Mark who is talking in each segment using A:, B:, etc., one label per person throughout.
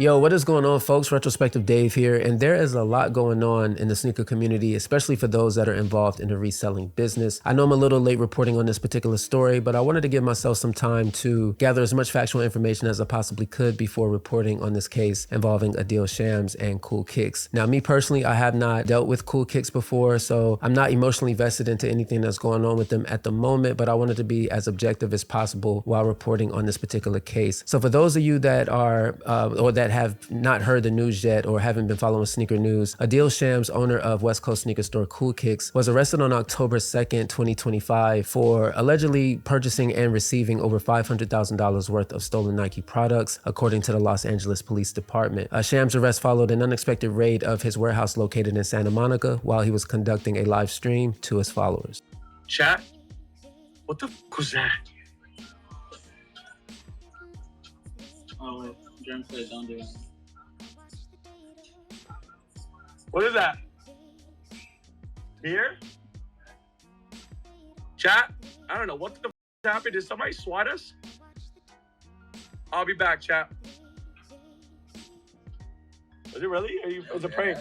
A: Yo, what is going on, folks? Retrospective Dave here, and there is a lot going on in the sneaker community, especially for those that are involved in the reselling business. I know I'm a little late reporting on this particular story, but I wanted to give myself some time to gather as much factual information as I possibly could before reporting on this case involving Adil Shams and Cool Kicks. Now, me personally, I have not dealt with Cool Kicks before, so I'm not emotionally vested into anything that's going on with them at the moment, but I wanted to be as objective as possible while reporting on this particular case. So for those of you that are, or that have not heard the news yet or haven't been following sneaker news, Adil Shams, owner of West Coast sneaker store Cool Kicks, was arrested on October 2nd, 2025 for allegedly purchasing and receiving over $500,000 worth of stolen Nike products, according to the Los Angeles Police Department. Shams' arrest followed an unexpected raid of his warehouse located in Santa Monica while he was conducting a live stream to his followers.
B: Chat, what the fuck was that? Oh, wait. Germ said don't do it. What is that? Beer? Chat? I don't know. What the f happened? Did somebody swat us? I'll be back, chat. Was it really? Was it a prank?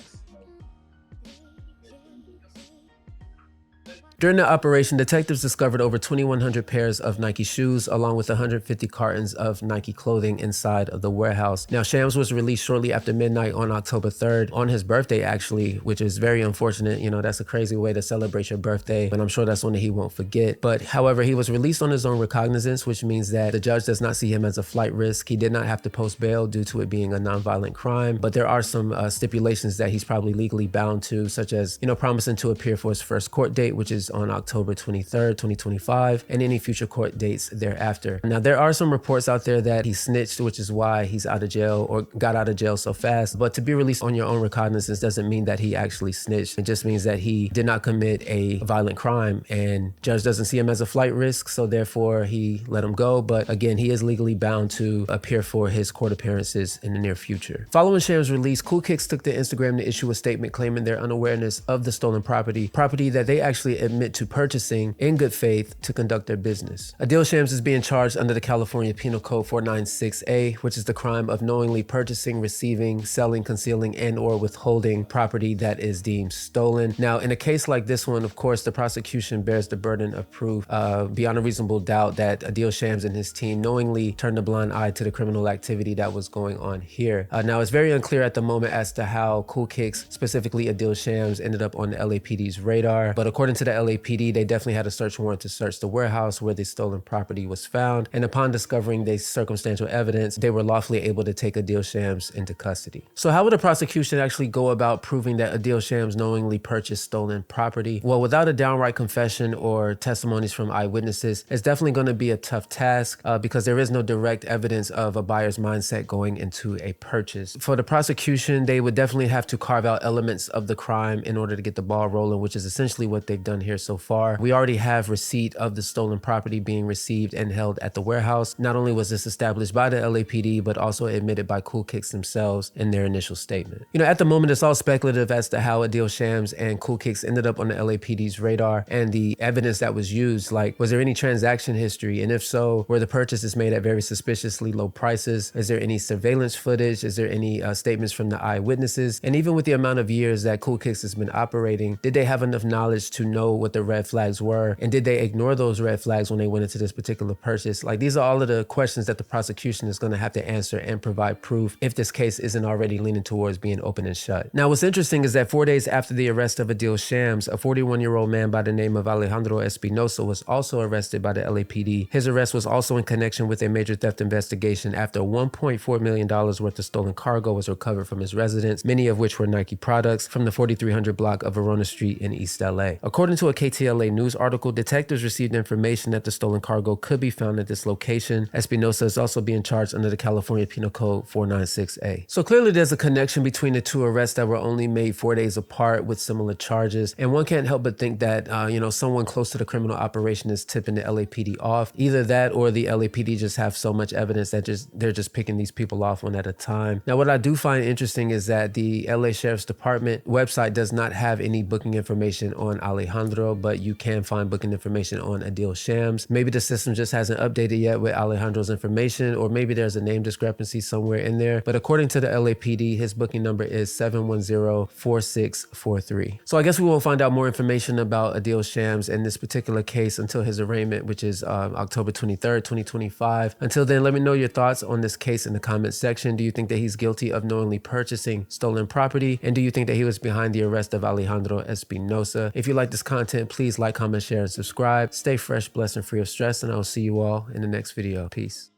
A: During the operation, detectives discovered over 2,100 pairs of Nike shoes, along with 150 cartons of Nike clothing inside of the warehouse. Now, Shams was released shortly after midnight on October 3rd, on his birthday, actually, which is very unfortunate. You know, that's a crazy way to celebrate your birthday, and I'm sure that's one that he won't forget. But however, he was released on his own recognizance, which means that the judge does not see him as a flight risk. He did not have to post bail due to it being a nonviolent crime, but there are some stipulations that he's probably legally bound to, such as, you know, promising to appear for his first court date, which is on October 23rd, 2025, and any future court dates thereafter. Now, there are some reports out there that he snitched, which is why he's out of jail or got out of jail so fast. But to be released on your own recognizance doesn't mean that he actually snitched. It just means that he did not commit a violent crime, and judge doesn't see him as a flight risk, so therefore he let him go. But again, he is legally bound to appear for his court appearances in the near future. Following Shams' release, Cool Kicks took to Instagram to issue a statement claiming their unawareness of the stolen property that they actually admit to purchasing in good faith to conduct their business. Adil Shams is being charged under the California Penal Code 496A, which is the crime of knowingly purchasing, receiving, selling, concealing, and or withholding property that is deemed stolen. Now, in a case like this one, of course, the prosecution bears the burden of proof beyond a reasonable doubt that Adil Shams and his team knowingly turned a blind eye to the criminal activity that was going on here. Now, it's very unclear at the moment as to how Cool Kicks, specifically Adil Shams, ended up on the LAPD's radar, but according to the LAPD, they definitely had a search warrant to search the warehouse where the stolen property was found, and upon discovering the circumstantial evidence, they were lawfully able to take Adil Shams into custody. So how would the prosecution actually go about proving that Adil Shams knowingly purchased stolen property? Well, without a downright confession or testimonies from eyewitnesses, it's definitely going to be a tough task because there is no direct evidence of a buyer's mindset going into a purchase. For the prosecution, they would definitely have to carve out elements of the crime in order to get the ball rolling, which is essentially what they've done here so far. We already have receipt of the stolen property being received and held at the warehouse. Not only was this established by the LAPD, but also admitted by Cool Kicks themselves in their initial statement. You know, at the moment, it's all speculative as to how Adil Shams and Cool Kicks ended up on the LAPD's radar and the evidence that was used. Like, was there any transaction history? And if so, were the purchases made at very suspiciously low prices? Is there any surveillance footage? Is there any statements from the eyewitnesses? And even with the amount of years that Cool Kicks has been operating, did they have enough knowledge to know what the red flags were, and did they ignore those red flags when they went into this particular purchase? Like, these are all of the questions that the prosecution is going to have to answer and provide proof if this case isn't already leaning towards being open and shut. Now, what's interesting is that 4 days after the arrest of Adil Shams, a 41-year-old man by the name of Alejandro Espinosa was also arrested by the LAPD. His arrest was also in connection with a major theft investigation after $1.4 million worth of stolen cargo was recovered from his residence, many of which were Nike products, from the 4300 block of Verona Street in East LA. According to a KTLA news article, detectives received information that the stolen cargo could be found at this location. Espinosa is also being charged under the California Penal Code 496A. So clearly there's a connection between the two arrests that were only made 4 days apart with similar charges. And one can't help but think that, someone close to the criminal operation is tipping the LAPD off. Either that or the LAPD just have so much evidence that they're just picking these people off one at a time. Now, what I do find interesting is that the LA Sheriff's Department website does not have any booking information on Alejandro. Alejandro, but you can find booking information on Adil Shams. Maybe the system just hasn't updated yet with Alejandro's information, or maybe there's a name discrepancy somewhere in there. But according to the LAPD, his booking number is 710-4643. So I guess we won't find out more information about Adil Shams in this particular case until his arraignment, which is October 23rd, 2025. Until then, let me know your thoughts on this case in the comment section. Do you think that he's guilty of knowingly purchasing stolen property? And do you think that he was behind the arrest of Alejandro Espinosa? If you like this content, please like, comment, share, and subscribe. Stay fresh, blessed, and free of stress, and I will see you all in the next video. Peace.